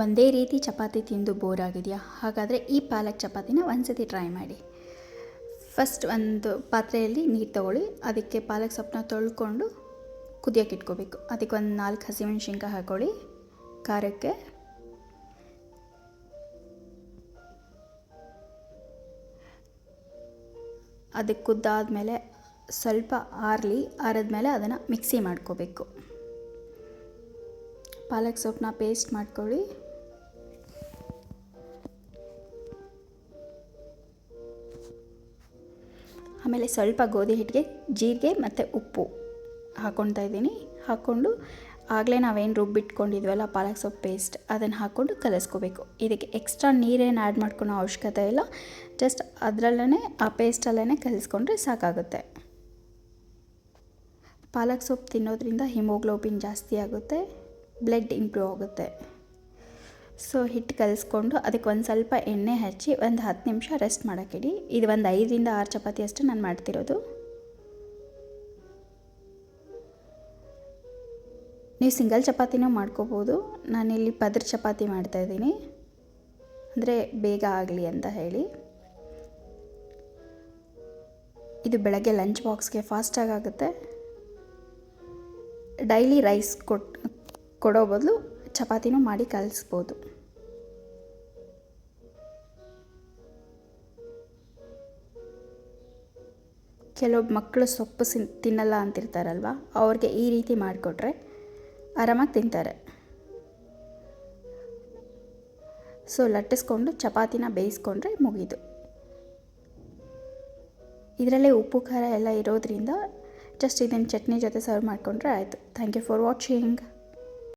ಒಂದೇ ರೀತಿ ಚಪಾತಿ ತಿಂದು ಬೋರ್ ಆಗಿದೆಯಾ? ಹಾಗಾದರೆ ಈ ಪಾಲಕ್ ಚಪಾತಿನ ಒಂದ್ಸತಿ ಟ್ರೈ ಮಾಡಿ. ಫಸ್ಟ್ ಒಂದು ಪಾತ್ರೆಯಲ್ಲಿ ನೀರು ತಗೊಳ್ಳಿ. ಅದಕ್ಕೆ ಪಾಲಕ್ ಸೊಪ್ಪನ್ನ ತೊಳ್ಕೊಂಡು ಕುದಿಯೋಕೆ ಇಟ್ಕೋಬೇಕು. ಅದಕ್ಕೆ ಒಂದು 4 ಹಸಿಮೆಣ್ಸಿನ್ಕಾಯಿ ಹಾಕ್ಕೊಳ್ಳಿ ಖಾರಕ್ಕೆ. ಅದಕ್ಕೆ ಕುದ್ದಾದಮೇಲೆ ಸ್ವಲ್ಪ ಆರಿದ್ಮೇಲೆ ಅದನ್ನು ಮಿಕ್ಸಿ ಮಾಡ್ಕೋಬೇಕು. ಪಾಲಕ್ ಸೊಪ್ಪನ್ನ ಪೇಸ್ಟ್ ಮಾಡ್ಕೊಳ್ಳಿ. ಆಮೇಲೆ ಸ್ವಲ್ಪ ಗೋಧಿ ಹಿಟ್ಟಿಗೆ ಜೀರಿಗೆ ಮತ್ತು ಉಪ್ಪು ಹಾಕ್ಕೊಳ್ತಾ ಇದ್ದೀನಿ. ಹಾಕ್ಕೊಂಡು ಆಗಲೇ ನಾವೇನು ರುಬ್ಬಿಟ್ಕೊಂಡಿದ್ವಲ್ಲ ಪಾಲಕ್ ಸೊಪ್ಪು ಪೇಸ್ಟ್, ಅದನ್ನು ಹಾಕ್ಕೊಂಡು ಕಲಿಸ್ಕೋಬೇಕು. ಇದಕ್ಕೆ ಎಕ್ಸ್ಟ್ರಾ ನೀರೇನು ಆ್ಯಡ್ ಮಾಡ್ಕೊಳೋ ಅವಶ್ಯಕತೆ ಇಲ್ಲ. ಜಸ್ಟ್ ಅದರಲ್ಲೇ ಆ ಪೇಸ್ಟಲ್ಲೇ ಕಲಿಸ್ಕೊಂಡ್ರೆ ಸಾಕಾಗುತ್ತೆ. ಪಾಲಕ್ ಸೊಪ್ಪು ತಿನ್ನೋದ್ರಿಂದ ಹಿಮೋಗ್ಲೋಬಿನ್ ಜಾಸ್ತಿ ಆಗುತ್ತೆ, ಬ್ಲಡ್ ಇಂಪ್ರೂವ್ ಆಗುತ್ತೆ. ಸೊ ಹಿಟ್ಟು ಕಲಿಸ್ಕೊಂಡು ಅದಕ್ಕೆ ಒಂದು ಸ್ವಲ್ಪ ಎಣ್ಣೆ ಹಚ್ಚಿ ಒಂದು 10 ನಿಮಿಷ ರೆಸ್ಟ್ ಮಾಡೋಕ್ಕಿಡಿ. ಇದು ಒಂದು 5 ರಿಂದ 6 ಚಪಾತಿ ಅಷ್ಟೇ ನಾನು ಮಾಡ್ತಿರೋದು. ನೀವು ಸಿಂಗಲ್ ಚಪಾತಿನೂ ಮಾಡ್ಕೋಬೋದು. ನಾನಿಲ್ಲಿ ಪದರ ಚಪಾತಿ ಮಾಡ್ತಾಯಿದ್ದೀನಿ, ಅಂದರೆ ಬೇಗ ಆಗಲಿ ಅಂತ ಹೇಳಿ. ಇದು ಬೆಳಗ್ಗೆ ಲಂಚ್ ಬಾಕ್ಸ್ಗೆ ಫಾಸ್ಟಾಗಿ ಆಗುತ್ತೆ. ಡೈಲಿ ರೈಸ್ ಕೊಡೋ ಬದಲು ಚಪಾತಿನೂ ಮಾಡಿ ಕಲಿಸ್ಬೋದು. ಕೆಲವೊಬ್ಬ ಮಕ್ಕಳು ಸೊಪ್ಪು ತಿನ್ನಲ್ಲ ಅಂತಿರ್ತಾರಲ್ವ, ಅವ್ರಿಗೆ ಈ ರೀತಿ ಮಾಡಿಕೊಟ್ರೆ ಆರಾಮಾಗಿ ತಿಂತಾರೆ. ಸೊ ಲಟ್ಟಿಸ್ಕೊಂಡು ಚಪಾತಿನ ಬೇಯಿಸ್ಕೊಂಡ್ರೆ ಮುಗೀತು. ಇದರಲ್ಲೇ ಉಪ್ಪು ಖಾರ ಎಲ್ಲ ಇರೋದ್ರಿಂದ ಜಸ್ಟ್ ಇದನ್ನು ಚಟ್ನಿ ಜೊತೆ ಸರ್ವ್ ಮಾಡಿಕೊಂಡ್ರೆ ಆಯಿತು. Thank you for watching.